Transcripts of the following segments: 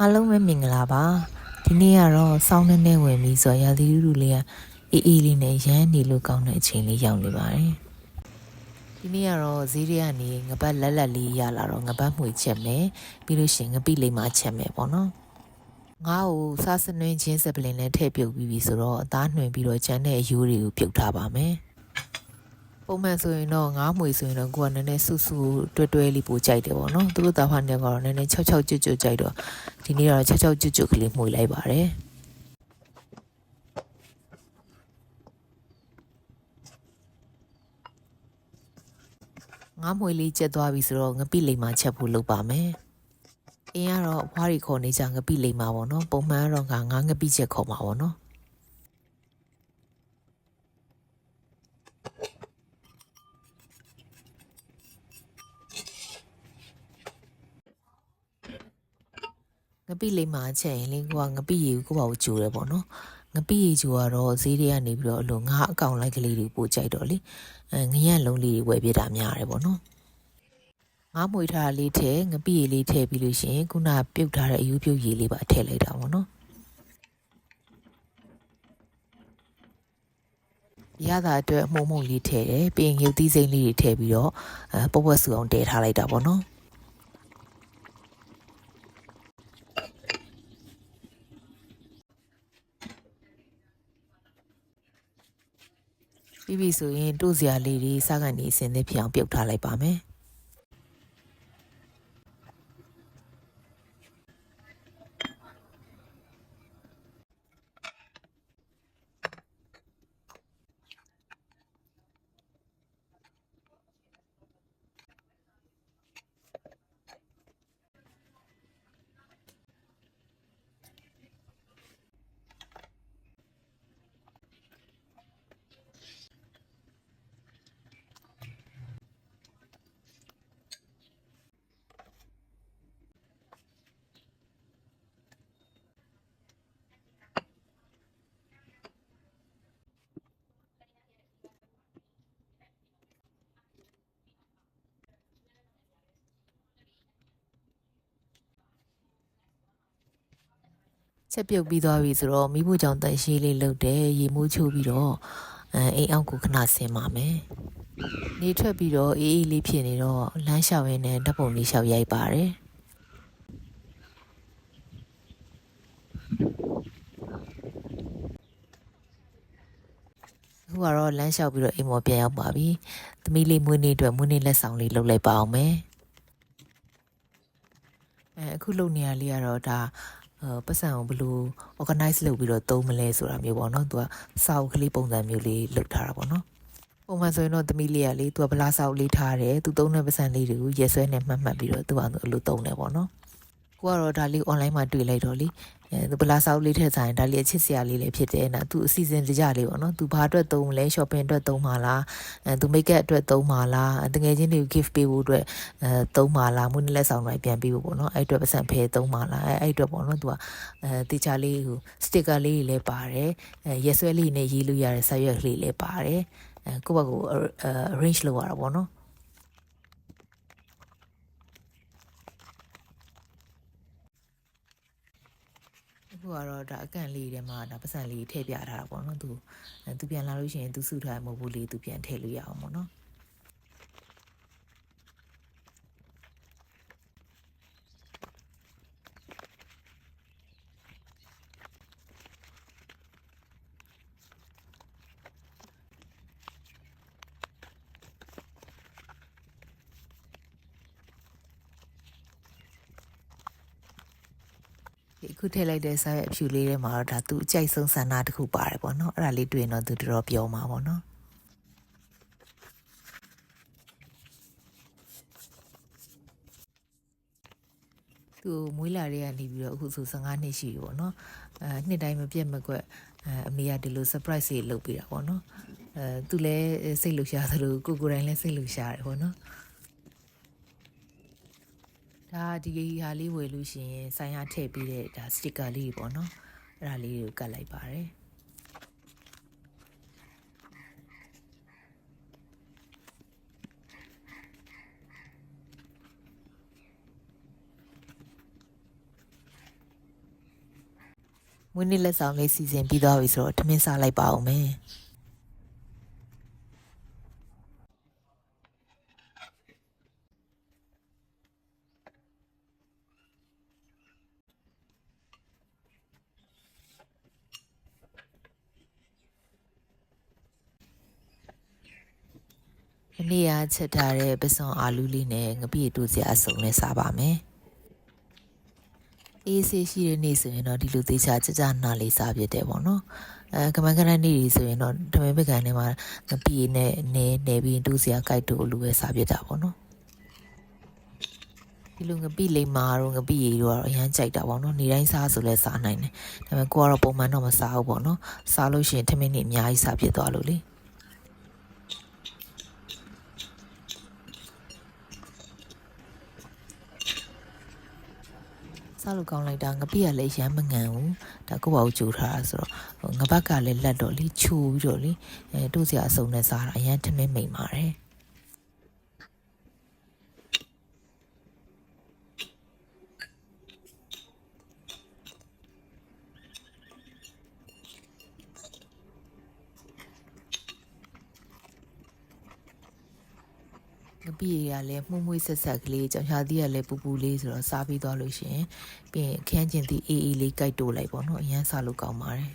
အားလုံးပဲမင်္ဂလာပါဒီနေ့ကတော့စောင်းနေဝင်ပြီးဆိုရာသီဥတုလေးကအေးလေးနဲ့ရမ်းနေလို့ကောင်းတဲ့အချိန်လေးရောက်နေပါတယ်ဒီနေ့ကတော့ဈေးတွေကနေငပတ်လက်လေးရလာတော့ငပတ်မှွေချက်မယ်ပြီးလို့ရှိရင်ငပိလေးမှချက်မယ်ပေါ့နော်ငါ့ကိုစားစနွင်းချင်းစပလင်နဲ့ထည့်ပြုတ်ပြီးပြီဆိုတော့အသားနှွင်ပြီးတော့ချမ်းတဲ့အယိုးတွေကိုပြုတ်ထားပါမယ်ပုံမှန်ဆိုရင်တော့ငါးမွေဆိုရင်တော့ကိုကနည်းနည်းဆူဆူတွဲလေးပို့ကြိုက်တယ်ပေါ့နော်သူတို့သားဖားနေကတော့နည်းနည်း6ကျွတ်ကြိုက်တော့ဒီနေ့တော့6ကျွတ်ကလေးမှွေလိုက်ပါတယ်ငါးမွေလေးကျက်သွားပြီဆိုတော့ငပိလိမ်မာချက်ဖို့လုပ်ပါမယ်အင်းကတော့အဖွားရီခေါ်နေကြငပိလိမ်မာပေါ့နော်ပုံမှန်ကတော့ငါငပိချက်ခေါ်မှာပေါ့နော်ငပိလိမ်မာချက်ရင်လင်းကငပိရီကိုပါကိုဂျိုတယ်ပေါ့နော်ငပိရီဂျိုကတော့ဈေးတွေကနေပြီးတော့အလိုငါအကောင်လိုက်ကလေးတွေပို့ကြိုက်တော့လေငရက်လုံးလေးတွေဝယ်ပြတာများတယ်ပေါ့နော်ငါးမွေထားလေးထည့်ငပိရီလေးထည့်ပြီးလို့ရှိရင်ခုနပြုတ်ထားတဲ့အယူပြုတ်ရည်လေးပါထည့်လိုက်တာပေါ့နော်ရတာအတွက်မှုံမှုံလေးထည့်တယ်ပြီးရင်ရုပ်သီးစိမ့်လေးတွေထည့်ပြီးတော့ပုတ်ပွက်ဆူအောင်တည်ထားလိုက်တာပေါ့နော်ပြီးပြီဆိုရင်တို့စရာလေးတွေစားကန်နေအစင်းသစ်ဖြစ်အောင်ပြုတ်ထားလိုက်ပါမယ်ချက်ပြုတ်ပြီးသွားပြီဆိုတော့မိဖို့ကြောင့်တန်ရှည်လေးလုပ်တယ်ရေမိုးချိုးပြီးတော့အိမ်အောက်ကိုခဏဆင်းပါမယ်နေထွက်ပြီးတော့အေးလေးဖြစ်နေတော့လမ်းလျှောက်ရင်းနဲ့ဓာတ်ပုံလေးလျှောက်ရိုက်ပါတယ်အခုကတော့လမ်းလျှောက်ပြီးတော့အိမ်ပေါ်ပြန်ရောက်ပါပြီသမီးလေးမွေးနေ့အတွက်မွေးနေ့လက်ဆောင်လေးလုပ်လိုက်ပါအောင်မယ်အခုလုပ်နေရလေးကတော့ဒါပတ်စံကိုဘယ်လို organize လုပ်ပြီးတော့သုံးမလဲဆိုတာမျိုးပေါ့နော်သူကစာအုပ်ကလေးပုံစံမျိုးလေးလုပ်ထားတာပေါ့နော်ပုံမှန်ဆိုရင်တော့သမီးလေးကလေသူကဗလာစာအုပ်လေးထားတယ်သူသုံးတဲ့ပတ်စံလေးတွေကိုရက်ဆွဲနဲ့မှတ်ပြီးတော့သူကအဲ့လိုသုံးတယ်ပေါ့နော်ကိုကတော့ဒါလေး online မှာတွေ့လိုက်တော့လေသူဗလာစာအုပ်လေးထည့်ဆိုင်ဒါလေးအချစ်စရာလေးလည်းဖြစ်တယ်နော်သူအစီအစဉ်တကြလေးပေါ့နော်သူဘာအတွက်သုံးလဲ shopping အတွက်သုံးမှာလားသူ make up အတွက်သုံးမှာလားတကယ်ချင်းတွေကို gift ပေးဖို့အတွက်သုံးမှာလားမွေးနေ့လက်ဆောင်တွေပြန်ပေးဖို့ပေါ့နော်အဲ့အတွက်ပတ်စံဖယ်သုံးမှာလားအဲ့အတွက်ပေါ့နော်သူကတေချာလေးဟို sticker လေးတွေလည်းပါတယ်ရက်ဆွဲလေးနဲ့ရေးလို့ရတဲ့စာရွက်လေးလည်းပါတယ်ကိုယ့်ဘက်ကို arrange လုပ်ရတာပေါ့နော်အခုကတော့ဒါအကန့်လေးထဲမှာဒါပတ်စံလေးထည့်ပြထားတာပေါ့နော်သူပြန်လာလို့ရှိရင်သူစုထားမဟုတ်ဘူးလေသူပြန်ထည့်လို့ရအောင်ပေါ့နော်အခုထည့်လိုက်တဲ့စာရွက်အဖြူလေးထဲမှာတော့ဒါသူအကြိုက်ဆုံးဆန္ဒတစ်ခုပါတယ်ပေါ့နော်အဲ့ဒါလေးတွေ့ရင်တော့သူတော်တော်ပြောမှာပေါ့နော်သူမွေးလာတဲ့ကနေပြီးတော့အခုဆို15နှစ်ရှိပြီပေါ့နော်နှစ်တိုင်းမပြတ်မကွက်အမေကဒီလို surprise တွေလုပ်ပေးတာပေါ့နော်သူလည်းစိတ်လှရှားသလိုကိုယ်တိုင်လည်းစိတ်လှရှားတယ်ပေါ့နော်ဒါဒီဟာလေးဝယ်လို့ရှိရင်ဆိုင်ရထည့်ပြီးတဲ့ဒါ sticker လေးပေါ့နော်အဲ့ဒါလေးကိုကတ်လိုက်ပါတယ် မွေးနေ့လက်ဆောင်လေးစီစဉ်ပြီးသွားပြီဆိုတော့ထမင်းစားလိုက်ပါအောင်မယ်ဒီနေ့ကချက်ထားတဲ့ပစွန်အာလူးလေးနဲ့ငပိတူစရာအစုံနဲ့စားပါမယ်အေးဆေးရှိတဲ့နေ့ဆိုရင်တော့ဒီလိုသေးချာကြကြနာလေးစားပြတယ်ပေါ့နော်ကမန်ကရန်နေ့တွေဆိုရင်တော့ထမင်းပကံထဲမှာငပိနဲ့နေပြီးတူစရာကြိုက်တူလိုပဲစားပြတာပေါ့နော်ဒီလိုငပိလိမ္မာတို့ငပိရီတို့ကတော့အရန်ကြိုက်တာပေါ့နော်နေတိုင်းစားဆိုလဲစားနိုင်တယ်ဒါပေမဲ့ကိုကတော့ပုံမှန်တော့မစားဘူးပေါ့နော်စားလို့ရှိရင်ထမင်းနေအများကြီးစားဖြစ်သွားလို့လေစားလို့ကောင်းလိုက်တာငပိကလည်းရမ်းမငန်ဘူးဒါကိုယ့်ဘာကိုကြိုထားတာဆိုတော့ငပတ်ကလည်းလက်တော့လေချိုးပြီးတော့လေတို့စရာအစုံနဲ့စားတာအရန်ထမင်းမိန်ပါတယ်ငပိရလည်းမှုံမွေးဆက်ဆက်ကလေးကြောင်ရှာသီးကလည်းပူပူလေးဆိုတော့စားပြီးသွားလို့ရှိရင်ပြီးရင်ခန်းကျင်သီးအေးအေးလေးကြိုက်တိုးလိုက်ပေါ့နော်အရန်စားလို့ကောင်းပါတယ်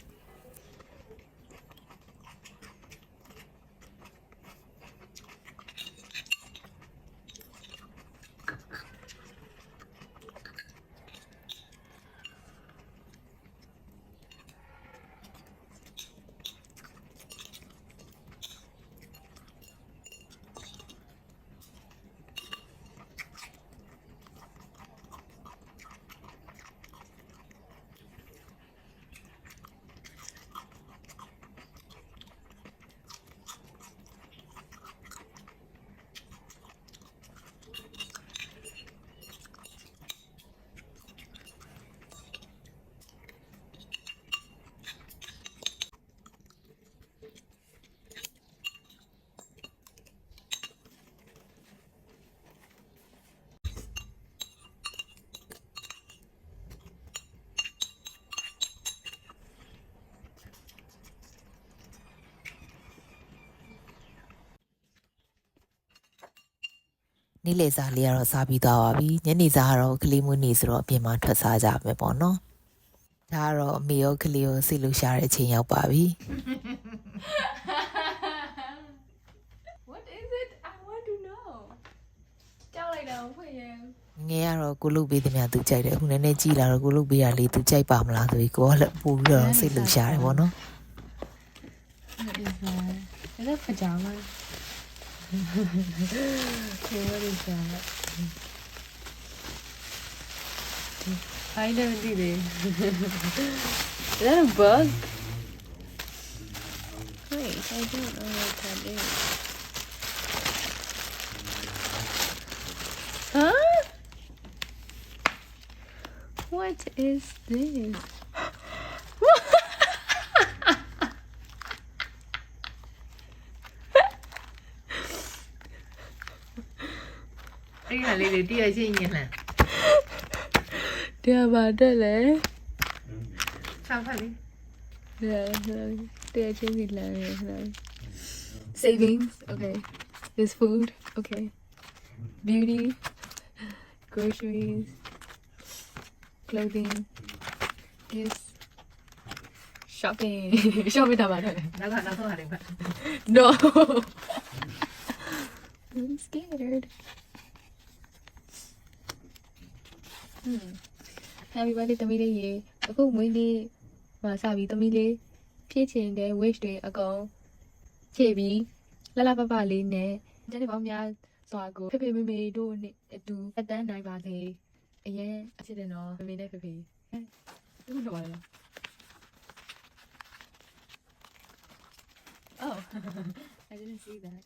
နေ့လည်စာလေးကတော့စားပြီးသွားပါပြီညနေစာကတော့ကလေးမွေးနေဆိုတော့အပြင်မှာထွက်စားကြမယ်ပေါ့နော်ဒါကတော့အမေရောကလေးရောစိတ်လှရှာတဲ့အချိန်ရောက်ပါပြီ What is it? I want to know. ကြောက်လိုက်တာဖွင့်ရင် ငယ်ကတော့ကိုလုတ်ပေးသမျှသူကြိုက်တယ်အခုနည်းနည်းကြီးလာတော့ကိုလုတ်ပေးတာလေးသူကြိုက်ပါမလားဆိုပြီးကိုကလည်းပို့ပြီးတော့စိတ်လှရှာတယ်ပေါ့နော် What is that? Is that pajamas? Okay, what is that? I never did it. Is that a bug? Wait, I don't know what that is. Huh? What is this? Đây là lấy để tia chứ nhỉ là Tia bà đây lẽ. sao phải đi Tia trên gì là savings. Okay. There's food. Okay. Beauty. Groceries. Clothing. Gifts. Shopping. Shopping tao bà đây. nó không hẳn được No. I'm scared. Happy birthday သမီးလေးရေအခုမွေးနေ့မှာစပြီးသမီးလေးဖြည့်ချင်တဲ့ wish တွေအကုန်ဖြည့်ပြီးလှလှပပလေးနဲ့ကျန်တဲ့ပေါင်းများစွာကိုဖေဖေမေမေတို့နဲ့အတူအတန်းနိုင်ပါစေအရင်အစ်စ်တင်တော့မေမေနဲ့ဖေဖေသူ့လိုပါလား Oh I didn't see that